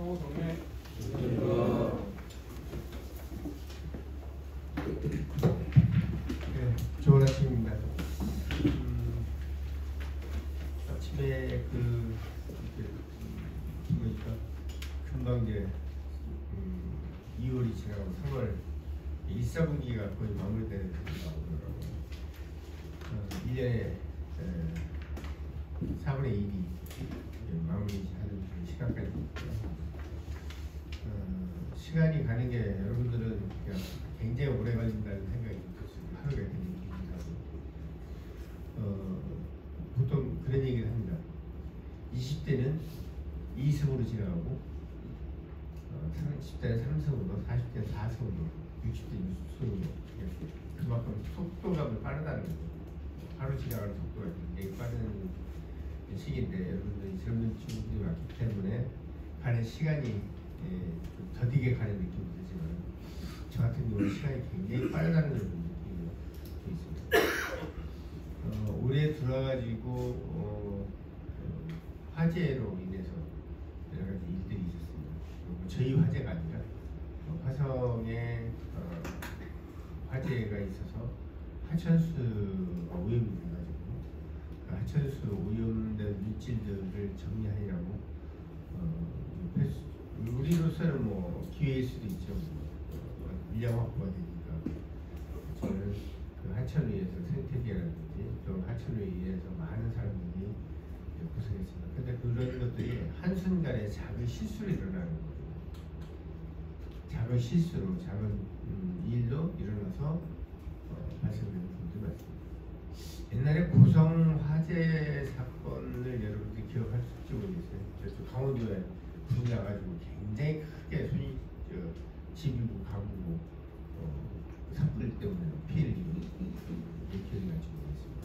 상호 정리. 네, 좋은 아침입니다. 아침에 뭐니까 금방 이제 2월이 지나고 3월 1사분기가 거의 마무리되는 때라고 그러더라고요. 1년에 4분의 1이 마무리하는 시간까지 있고요. 시간이 가는 게 여러분들은 그냥 굉장히 오래 걸린다는 생각이 들었어요. 하루가 되는 기분이라고. 보통 그런 얘기를 합니다. 20대는 2승으로 지나가고 30대는 3승으로, 40대는 4승으로, 60대는 6승으로 그만큼 속도감이 빠르다는 거죠. 하루 지나가는 속도가 굉장히 빠른 시기인데 여러분들이 젊은 친구들이 왔기 때문에 가는 시간이 좀 더디게 가는 느낌이 들지만 저 같은 경우는 시간이 굉장히 빠르다는 걸 느끼고 있습니다. 올해 들어가지고 화재로 인해서 여러 가지 일들이 있었습니다. 저희 화재가 아니라 화성에 화재가 있어서 하천수가 오염이 돼가지고 그 하천수 오염된 물질들을 정리하려고 우리로서는 뭐 기회일 수도 있죠. 물량 확보가 되니까 저는 그 하천위에서 생태계라든지 또 하천위에 의해서 많은 사람들이 고생했습니다. 근데 그런 것들이 한순간에 작은 실수로 일어나는 거예요. 작은 실수로 작은 일로 일어나서 발생되는 분들이 많습니다. 옛날에 고성 화재 사건을 여러분들이 기억하실지 모르겠어요. 그래서 강원도에 불이 나가지고 굉장히 크게 집이고 가구고 산불 때문에 피해를 입은 기억이 날지 모르겠습니다.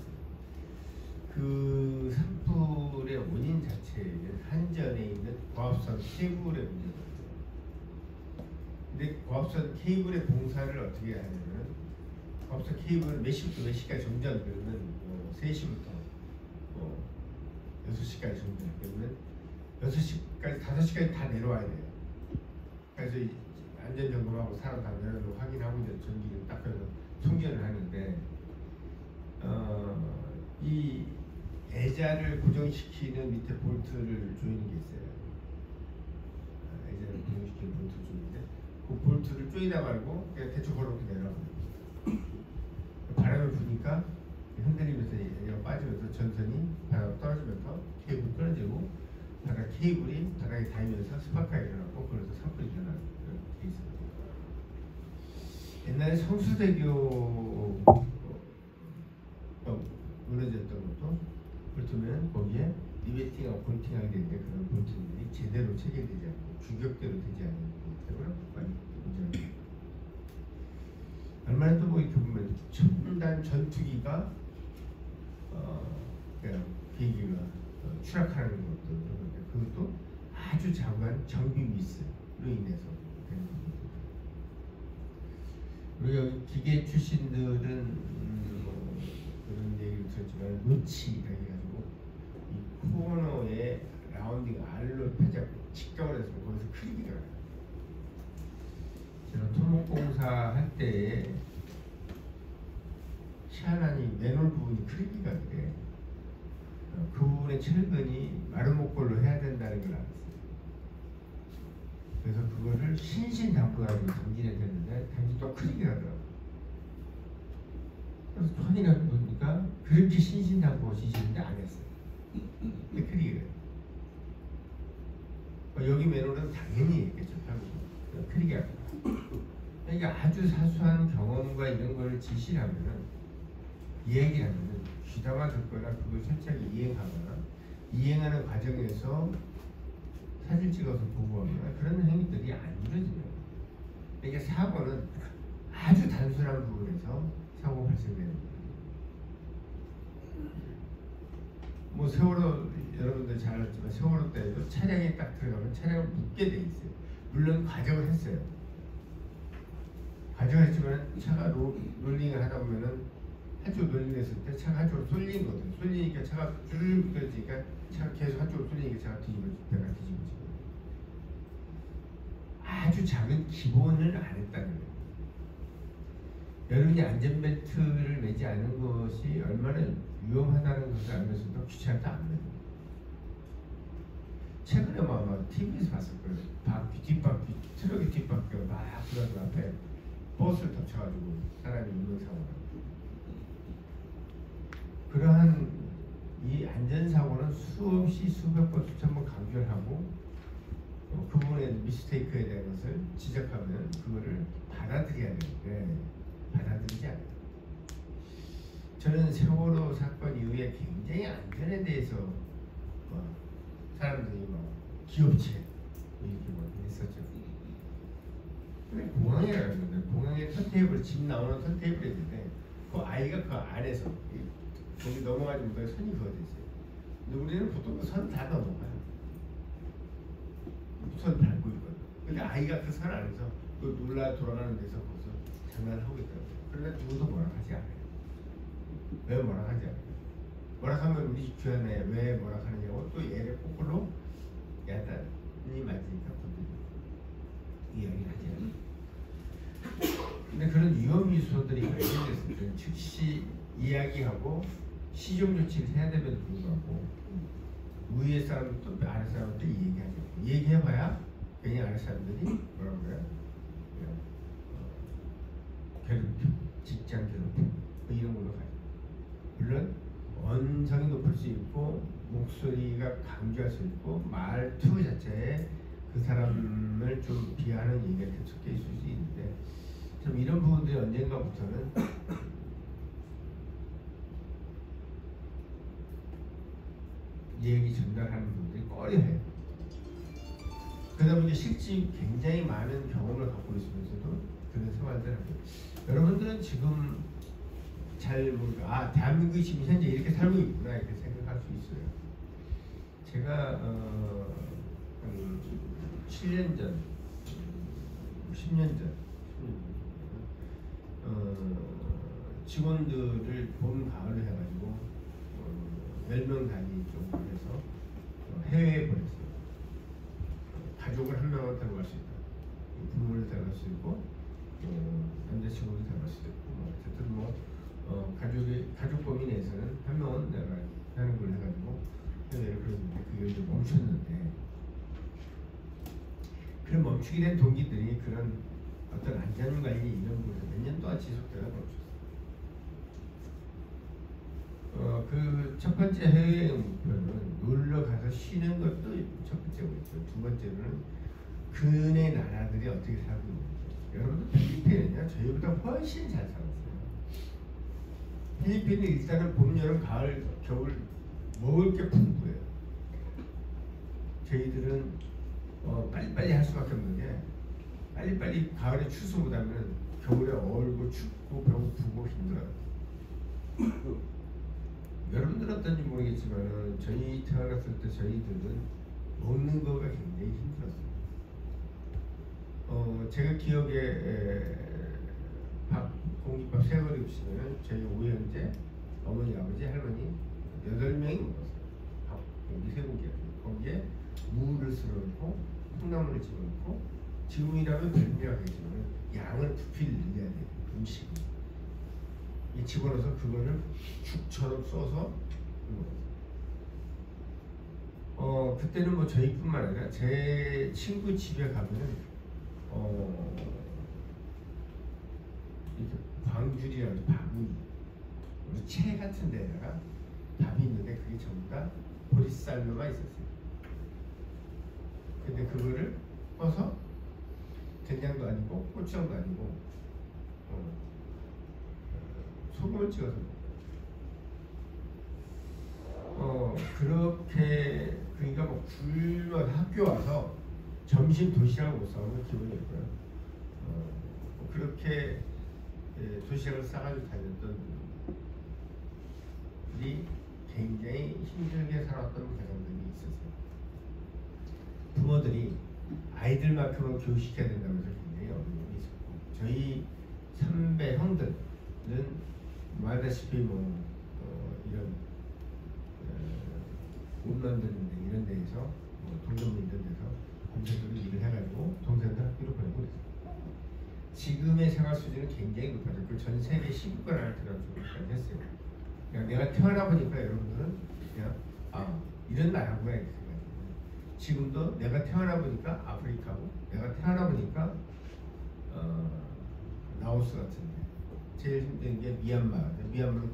그 산불의 원인 자체는 한전에 있는 고압선 케이블의 문제거든요. 근데 고압선 케이블의 공사를 어떻게 하냐면 고압선 케이블은 몇 시부터 몇 시까지 정전, 그러면 3시부터 6시까지 정전, 그러면 6시까지 5시까지 다 내려와야 돼요. 그래서 안전점검하고 사람 다 내려놓고 확인하고 이제 전기를 딱 켜서 충전을 하는데 이 애자를 고정시키는 밑에 볼트를 조이는 게 있어요. 애자를 고정시키는 볼트 조이는데 그 볼트를 조이다 말고 그냥 대충 걸어놓고 내려갑니다. 바람을 부니까 흔들리면서 얘가 빠지면서 전선이 바닥으로 떨어지면서 케이블이 끊어지고 케이블이 바닥에 닿으면서 스파크가 일어나고 그래서 산불이 일어나는 게 있습니다. 옛날에 성수대교 무너졌던 것도 볼트면 거기에 리베팅하고 볼팅하게 되는데 그런 볼트들이 제대로 체결되지 않고 규격대로 되지 않는 거기 때문에 많이 문제가 얼마나 또 뭐 이렇게 보면 첨단 전투기가 비행기가 추락하는 것도 그것도 아주 작은 정비 미스로 인해서 되는 겁니다. 우리가 기계 출신들은 그런 얘기를 들었지만 노치라고 해가지고 이 코너에 라운딩 알로 펴잡고 직각을 해서 거기서 크리기가 나요. 제가 토목공사 할 때에 희한하니 맨홀 부분이 크리기가 그래. 그 부분의 철근이 마름모꼴로 해야 된다는 걸 알았어요. 그래서 그거를 신신당부가지고 당진해야 되는데 당진 또 크리기가 하더라고요. 그래서 턴이나 보니까 그렇게 신신당부가 지시는데 안 했어요. 근데 크리기가 여기 맨홀은 당연히 있겠죠. 크리기가 그러니까 아주 사소한 경험과 이런 걸 지시를 하면은 이야기를 하면은 귀담아 듣거나 그걸 철저하게 이행하거나 이행하는 과정에서 사진 찍어서 보고하거나 그런 행위들이 안 이루어져요. 그러니까 사고는 아주 단순한 부분에서 사고 발생되는 거예요. 뭐 세월호 여러분들 잘 알지만 세월호 때에도 차량에 딱 들어가면 차량을 묶게 돼 있어요. 물론 과정을 했어요. 과정을 했지만 차가 롤링을 하다 보면은 한쪽 롤링했을 때 차가 한쪽으로 쏠리는 거거든요. 쏠리니까 차가 쭉 그러니까 차가 계속 한쪽으로 쏠리니까 차가 배가 뒤집어지고 작은 기본을 안 했다는 거예요. 여러분이 안전벨트를 매지 않은 것이 얼마나 위험하다는 것을 알면서도 귀찮다 안 매는 거예요. 최근에 막 TV에서 봤을 거예요. 뒷바퀴 트럭의 뒷바퀴가 막 불어서 앞에 버스를 덮쳐가지고 사람이 있는 상황. 그러한 이 안전사고는 수없이 수백 번 수천 번 강조를 하고 그 부분에 미스테이크에 대한 것을 지적하면 그거를 받아들여야 되는데 받아들이지 않아요. 저는 세월호 사건 이후에 굉장히 안전에 대해서 사람들이 기업체 이렇게 했었죠. 근데 공항에 가는데 공항에 턴테이블 집 나오는 턴테이블이 있는데 그 아이가 그 안에서 거기 넘어가지 못하게 선이 그어져 있어요. 근데 우리는 보통 그 선 다 넘어가요. 선 밟고 있거든. 근데 아이가 그 선 안에서 그 놀라 돌아가는 데서 거기서 장난을 하고 있더라고요. 그런데 누구도 뭐라 하지 않아요. 왜 뭐라 하지 않아요? 뭐라 하면 우리 주변에 왜 뭐라 하느냐고 또 얘를 거꾸로 야단이 맞으니까 이야기를 하지 않아요. 근데 그런 위험 요소들이 발견됐을 때 즉시 이야기하고 시정 조치를 해야 됨에도 불구하고 위에 사람도 또 아래 사람도 얘기하죠. 얘기해봐야 괜히 아래 사람들이 뭐라고 그래요? 괴롭힘, 직장 괴롭힘 뭐 이런 걸로 가죠. 물론 언성이 높을 수 있고 목소리가 강조할 수 있고 말투 자체에 그 사람을 좀 비하하는 얘기가 섞여 있을 수 있는데 좀 이런 부분들이 언젠가부터는 얘기 전달하는 분들이 꺼려해요. 그러다 보니 실제 굉장히 많은 경험을 갖고 있으면서도 그런 생활들을 하고 여러분들은 지금 잘 모르고 대한민국이 지금 현재 이렇게 살고 있구나 이렇게 생각할 수 있어요. 제가 한 7년 전, 10년 전 직원들을 봄, 가을로 해가지고 10명 단위 정도 해서 해외에 보냈어요. 가족을 한 명을 데려갈 수 있다. 부모를 데려갈 수 있고 남자친구를 데려갈 수 있고 어쨌든 가족 범위 내에서는 한 명은 내가 하는 걸 해가지고 해외를 그랬는데 그게 이제 멈췄는데 그런 멈추게 된 동기들이 그런 어떤 안전관리 이런 부분에서 몇 년 동안 지속되다 멈췄어요. 그 첫 번째 해외 목표는 놀러 가서 쉬는 것도 첫 번째고 있죠. 두 번째는 근해 나라들이 어떻게 살고 있는지. 여러분들 필리핀은요 저희보다 훨씬 잘 살았어요. 필리핀은 일단은 봄, 여름, 가을, 겨울 먹을 게 풍부해요. 저희들은 빨리빨리 할 수밖에 없는 게 빨리빨리 가을에 추수 못하면 겨울에 얼고 춥고 배고프고 힘들어요. 여러분들은 어떤지 모르겠지만 저희 태어났을 때 저희들은 먹는 거가 굉장히 힘들었어요. 제가 기억에 공깃밥 세 그릇 없이는 저희 오형제, 어머니, 아버지, 할머니 8명이 먹었어요. 밥 공기 세 공기 거기에 무를 썰어놓고 콩나물을 집어넣고 지금이라면 별미하겠지만 양을 부피를 늘려야 돼요. 음식이 집어넣어서 그거를 죽처럼 써서 그때는 뭐 저희뿐만 아니라 제 친구 집에 가면은 이렇게 광줄이라고 밥이 채 같은 데다가 밥이 있는데 그게 전부 다 보리쌀로만 있었어요. 근데 그거를 꺼서 된장도 아니고 고추장도 아니고 소금을 찍어서 그렇게 그러니까 뭐 굶어 학교 와서 점심 도시락을 못 사오면 기분이었고요. 그렇게 도시락을 싸가지고 다녔던 분이 굉장히 힘들게 살았던 가정들이 있었어요. 부모들이 아이들만큼은 교육시켜야 된다고 해서 굉장히 어려움이 있었고 저희 선배 형들은 말다시피 이런 옷 만드는 데 이런 데에서 동전물 이런 데서 동생들이 일을 해가지고 동생들 학교로 보내고 지금의 생활 수준은 굉장히 높아졌고 전 세계 10위권 안에 들어가기까지 했어요. 그러니까 내가 태어나 보니까 여러분들은 그냥 이런 나라구나 이렇게 생각해요. 지금도 내가 태어나 보니까 아프리카고 내가 태어나 보니까 라오스 같은데 제일 힘든 게 미얀마는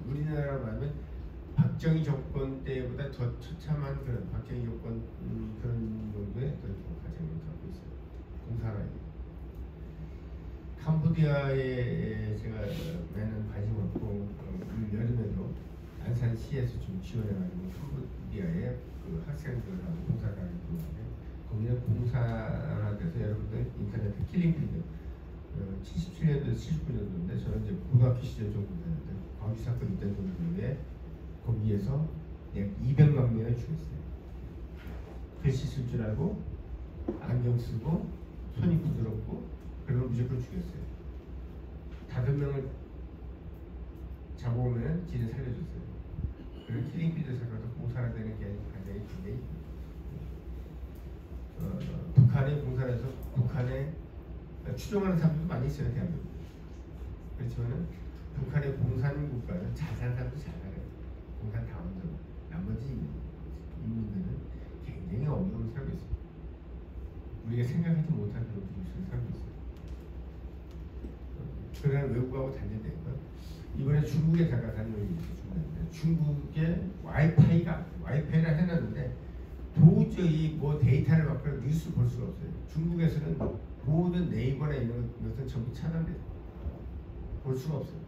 우리나라로 하면 박정희 정권 때보다 더 처참한 그런 박정희 정권 그런 정도의 그런 과정을 갖고 있어요. 공산화에. 캄보디아에 제가 많은 관심 없고 올 여름에도 안산시에서 좀 지원해가지고 캄보디아에 그 학생들하고 봉사를 하는데 거기는 봉사돼서 여러분들 인터넷에 킬링필드 77년도 79년도인데 저는 이제 고등학교 시절 정도 되는데 광주 사건 있던 정도에 거기에서 약 200만 명을 죽였어요. 글씨 쓸 줄 알고 안경 쓰고 손이 부드럽고 그러면 무조건 죽였어요. 5명을 잡아오면 지는 살려줬어요. 그런 킬링필드 사건에서 봉사가 되는 게 굉장히 북한의 봉사에서 북한에 추종하는 사람도 많이 있어요. 대한민국. 그렇지만은 북한의 공산 국가는 잘 사는 사람도 잘 살아요. 공산 다운들 나머지 인민들은 굉장히 어려운 살고 있어요. 우리가 생각하지 못한 그런 분들이 살고 있어요. 그러나 외국하고 단절된 건 이번에 중국에 잠깐 다녀오기 중요한데 중국에 와이파이라 해놨는데 도저히 뭐 데이터를 받거나 뉴스 볼 수가 없어요. 중국에서는 모든 네이버나 이런 것은 전부 차단돼요. 볼 수가 없어요.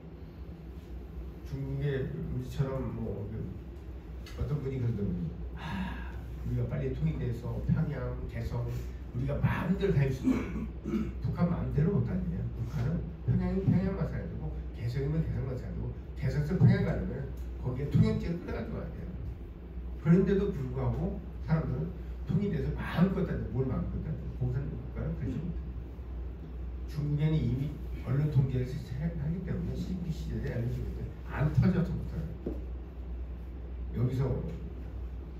중국에 우리처럼 뭐 어떤 분이 그러더니 우리가 빨리 통일돼서 평양, 개성 우리가 마음대로 다닐 수 있어요. 북한 마음대로 못 다니냐. 북한은 평양만 살아야 되고 개성이면 개성만 살아야 되고 개성에서 평양 가려면 거기에 통행증을 끌어가지고 와야 돼요. 그런데도 불구하고 사람들은 통일돼서 마음껏 다녀. 뭘 마음껏 다녀. 공산국가는 그러지 못해요. 중국에는 이미 언론 통제를 하기 때문에 CB 시절에 알려주기 때문에 안 터져서 못해요. 여기서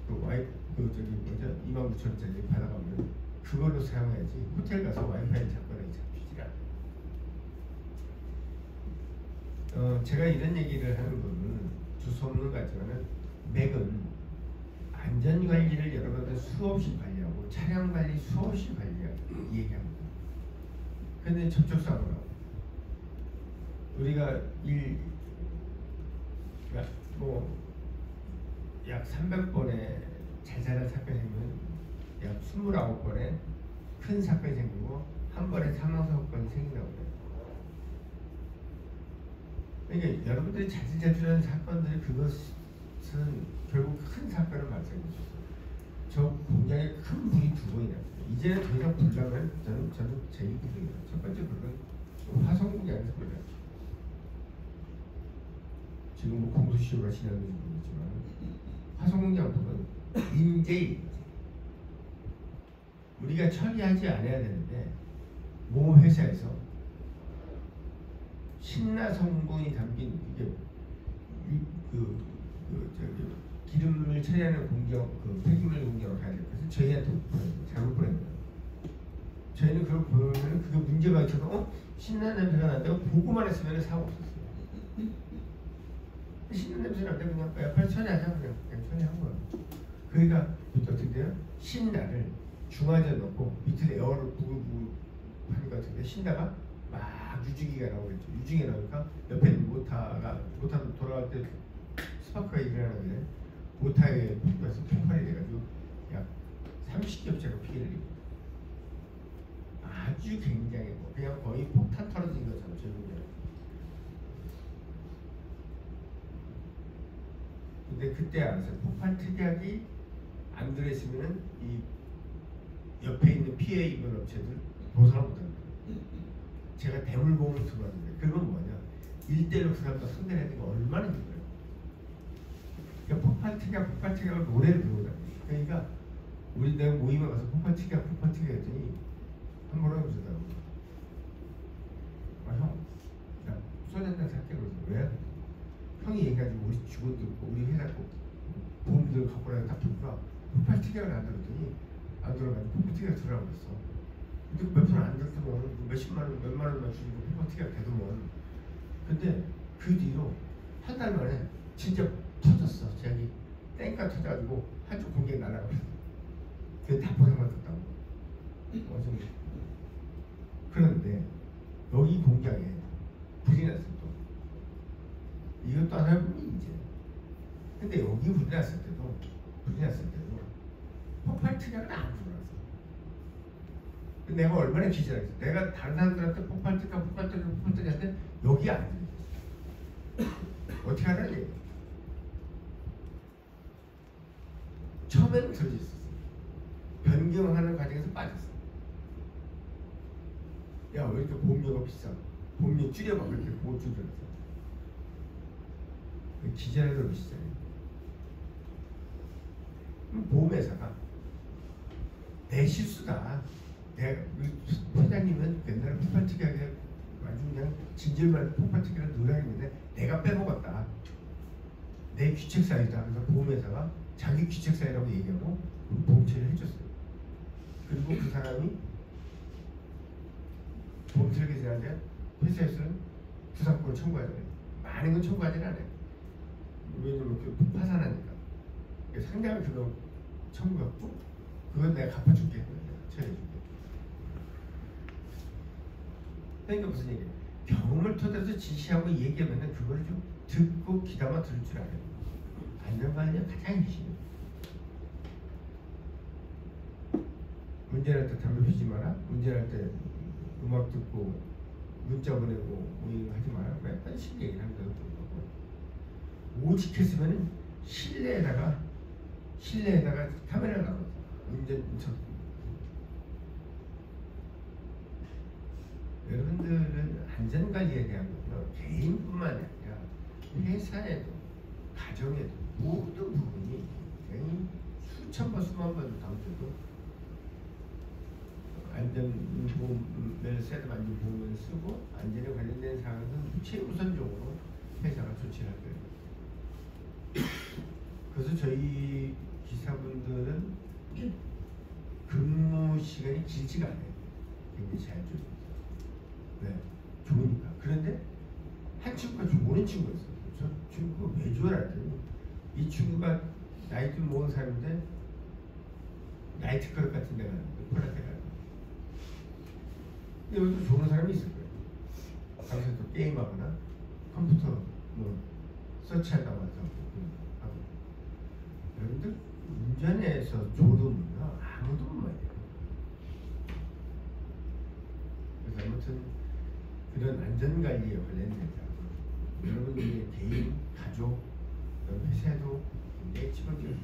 그 29,000원짜리 받아가면 그걸로 사용해야지 호텔 가서 와이파이 잡거나 잡히지가 않아요. 제가 이런 얘기를 하는 거는 두서없는 것 같지만은 맥은 안전관리를 여러분들 수없이 관리하고 차량관리 수없이 관리하고 얘기합니다. 근데 접촉사고라고 우리가 약 300번에 자잘한 사건이 생기면 약 29번에 큰 사건이 생기고 한 번에 사망사건이 생긴다고 해요. 그러니까 여러분들이 자칫자칫하는 사건들이 그것은 결국 큰 사건을 발생했어요. 저 공장에 큰 불이 2번이 났어요. 이제는 더 이상 불나면 저는 제2부분이에요. 첫 번째 불은 화성 공장에서 불이 났죠. 지금 뭐 공소시효가 지났는지 모르겠지만 화성 공장 불은 인제 우리가 처리하지 않아야 되는데 모 회사에서 신나 성분이 담긴 이게 기름을 처리하는 공정 폐기물 공정으로 가야 될 것을 저희한테 잘못 보낸 거예요. 저희는 그걸 보면 그게 문제가 있어서 신나는 냄새가 난다고 보고만 했으면 사고 없었어요. 신나는 냄새 난다 그냥 빨리 처리하자 그냥 처리한 거예요. 그러니까 어떻게 돼요? 신나를 중화제 넣고 밑에 에어를 부글부글 하는 것 같은데 신나가 막 유증기가 나오겠죠. 유증기가 나오니까 옆에 있는 모터 돌아갈 때 스파크가 일어나는데 모터에 폭발이 돼가지고 약 30겹째로 피해를 입고 아주 굉장히 그냥 거의 폭탄 터져진 것처럼 저는요. 근데 그때 알았어요. 폭발 특약이 안 들어있으면은 이 옆에 있는 피해 입은 업체들 보상을 못합니다. 제가 대물보험을 들어왔는데 그건 뭐냐? 1대1로 그 사람과 상대를 하는 게 얼마나 힘들어요. 그러니까 폭발 특약을 노래를 부르고 다녀요. 그러니까 우리 내가 모임에 가서 폭발 특약 했더니 한 번에 그러더라고. 형, 나 소주 한잔 살게 그러서 왜? 형이 얘기해가지고 우리 직원들 우리 회사 보험들 갖고 나가 다 들어가 폭발 특약을 안 들었더니 안 들어가지고 폭발 특약 들어가고 있어. 근데 몇 푼 안 들더만 몇십만 원, 몇만 원만 주고 어떻게 되더만. 근데 그 뒤로 한 달 만에 진짜 터졌어. 저기 땡가 터져가지고 한쪽 공개 날아가버렸어. 그게 다 보상받았다고. 그런데 여기 공장에 불이 났어 또. 이것도 하나의 문제. 근데 여기 불이 났을 때도 폭발 특약은 안 들어왔어. 내가 얼마나 기절했어. 내가 다른 사람들한테 폭발 특약한테 여기 안 들렸어. 어떻게 하라니? 처음에는 들어있었어. 변경하는 과정에서 빠졌어. 야, 왜 이렇게 보험료가 비싸? 보험료 줄여봐. 그렇게 보험 줄여서. 기자를 비싸요. 보험회사가 내 실수다. 내가 회장님은 맨날 폭발특약에 아주 그냥 진절만 폭발특약을 누락했는데 내가 빼먹었다. 내 귀책사유다. 그래서 보험회사가 자기 귀책사유라고 얘기하고 보험 처리를 해줬어요. 그리고 그 사람이 보험 설계사한테 회사에서는 부상권을 청구하잖아요. 많은 건 청구하지는 않아요. 왜냐면 그 파산하니까. 상당한 금액 청구했고 그건 내가 갚아줄게. 처리해줄게. 그러니까 무슨 얘기예요? 경험을 토대로 지시하고 얘기하면 그걸 좀 듣고 귀담아 들을 줄 알아요. 안전관리가 가장 핵심이에요. 운전할 때 담배 피지 마라. 운전할 때 음악 듣고 문자 보내고 뭐 이런 거 하지 마라. 맨날 실 얘기를 합니다. 오직 했으면 실내에다가 카메라가 나오죠. 운전석. 여러분들은 안전관리에 대한 거요. 개인뿐만 아니라 회사에도 가정에도 모든 부분이 굉장히 수천 번 수만 번도 다음에도 안전보험을 세금 안전보험을 쓰고 안전에 관련된 사항은 최우선적으로 회사가 조치를 할 거예요. 그래서 저희 기사분들은 근무 시간이 길지가 않아요. 굉장히 자율적이죠. 네, 좋으니까. 그런데 한 친구가 좋은 친구가 있어요. 저 친구가 왜 좋아라 했더니 이 친구가 나이 좀 먹은 사람인데 나이트클럽 같은 데 가는 거예요. 콜라테 가는 거예요. 여기도 좋은 사람이 있을 거예요. 거기서 또 게임하거나 컴퓨터 뭐 서치하다 와서 하고. 여러분들 운전에서 졸음은요 아무도 못 말해요. 그래서 아무튼 그런 안전관리에 관련돼서 여러분들의 개인, 가족, 회사도 굉장히 집어넣어요.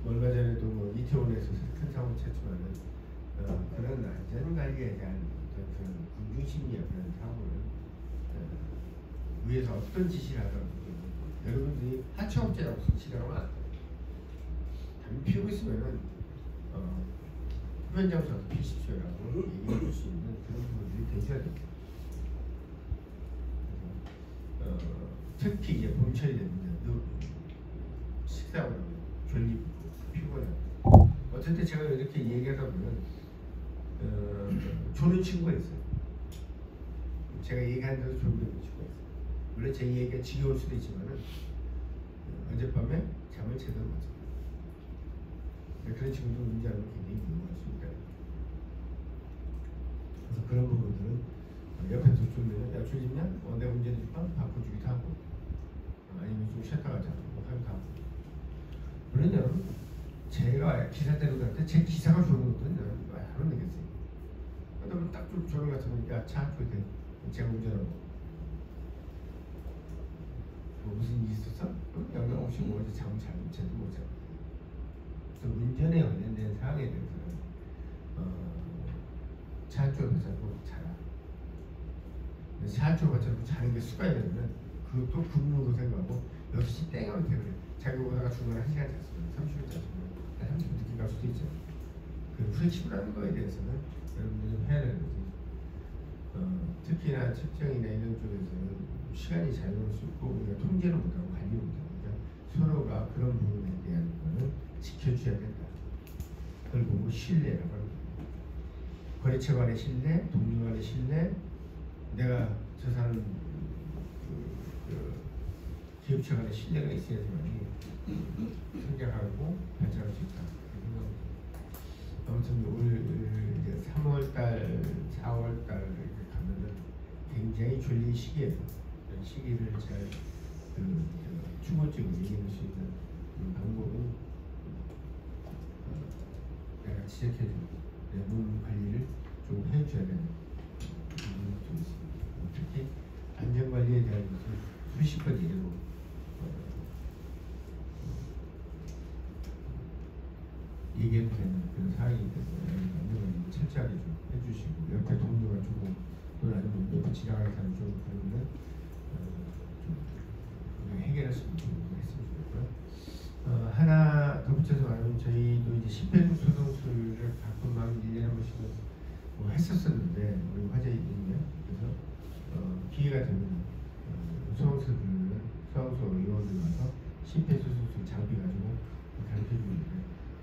얼마 전에도 뭐 이태원에서 큰 사고를 쳤지만은 그런 안전관리에 대한 그런 군중심리와 그런 사고를 위해서 어떤 지시를 하더라도 여러분들이 하청업체라고 지시하면 안 돼요. 담배 피우고 있으면은 후면장소 가서 피십시오라고 얘기해 줄 수 있는 그런 부분들이 되셔야 됩니다. 특히 이제 봄철이 됩니다. 식사하고 나면 졸리고 피곤하고 어쨌든 제가 이렇게 얘기하다 보면 조는 친구가 있어요. 제가 얘기하는 대로 졸고 있는 친구가 있어요. 물론 제 얘기가 지겨울 수도 있지만은 어젯밤에 잠을 제대로 못 자요. 그런 친구도 운전하면 굉장히 위험할 수 있다. 그래서 그런 부분들은 옆에서 졸면은 야 졸리냐? 내가 운전해줄까? 바꿔주기도 하고 아니면 좀 쉬었다 가자 뭐 하기도 하고. 물론 여러분 제가 기사 때리고 갈 때 제 기사가 졸은 것도 하면 되겠어요. 그러면 딱 좀 졸음 같으면 야 차 줘야 돼. 제가 운전하고 뭐 무슨 일이 있었어? 영향 없이 뭐 어제 잠을 제대로 못 자고. 그래서 운전에 관련된 사항에 대해서는 차 한쪽에서 자고 자라. 차 한쪽에서 자고 자는 게 습관이 되면 그것도 근무로 생각하고 6시 땡 하면 되거든요. 자기 오다가 중간에 1시간 잤으면 30분 잤으면 30분 늦게 갈 수도 있죠. 그 프레치브라는 거에 대해서는 여러분들이 좀 해야 되는 거지. 특히나 책정이나 이런 쪽에서는 시간이 자유로울 수 있고 우리가 통제를 못하고 관리를 못하니까 서로가 그런 부분에 대한 거는 지켜줘야 된다. 그걸 보고 신뢰라고 합니다. 거래처 간의 신뢰, 동료 간의 신뢰, 내가 저 사람 기업체 간의 신뢰가 있어야지만 성장하고 발전할 수 있다. 아무튼 올 이제 3월달, 4월달 이렇게 가면은 굉장히 졸린 시기예요. 이런 시기를 잘 추구적으로 이겨낼 수 있는 방법은 내가 지적해주고 내 몸 관리를 좀 해줘야 되는 부분이 좀 있습니다. 특히 안전 관리에 대한 것을 수십 번 얘기하고 얘기해도 되는 그런 상황이기 때문에 안전 관리를 철저하게 좀 해주시고 옆에 동료가 조금 또 아니면 옆에 지나가는 사람이 좀 그러면은 좀 해결할 수 있는 부분을 했으면 좋겠고요. 하나 덧붙여서 말하면 저희도 이제 심폐소생술을 가끔 막 1년에 한 번씩 뭐 했었었는데 우리 화재이거든요. 그래서 기회가 되면 수험소 의원들 와서 심폐소생술 장비 가지고 가르쳐주고 있는데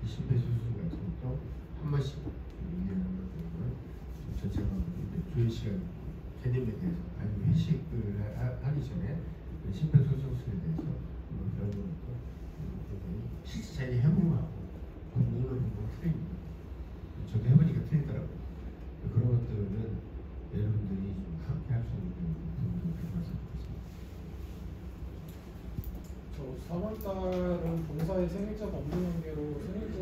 이 심폐소생술 같은 것도 한 번씩 1년에 한 번 정도는 전체적으로 조회 시간 개념에 대해서 아니면 회식을 하기 전에 심폐소생술에 대해서 배우는 것도 실제 자기 해보고 하고 공부는 공부가 틀립니다. 저도 해보니까 틀리더라고요. 그런 것들은 여러분들이 좀 함께 할 수 있는 부분을 가져왔으면 좋겠습니다. 3월달은 본사의 생일자가 없는 관계로 생일자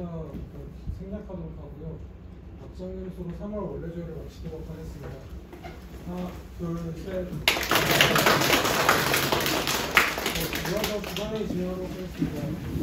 생략하도록 하고요. 박정일수로 3월 원래조회를 마치도록 하겠습니다. 하나, 둘, 셋. 이어서 부산회 진행하도록 하겠습니다.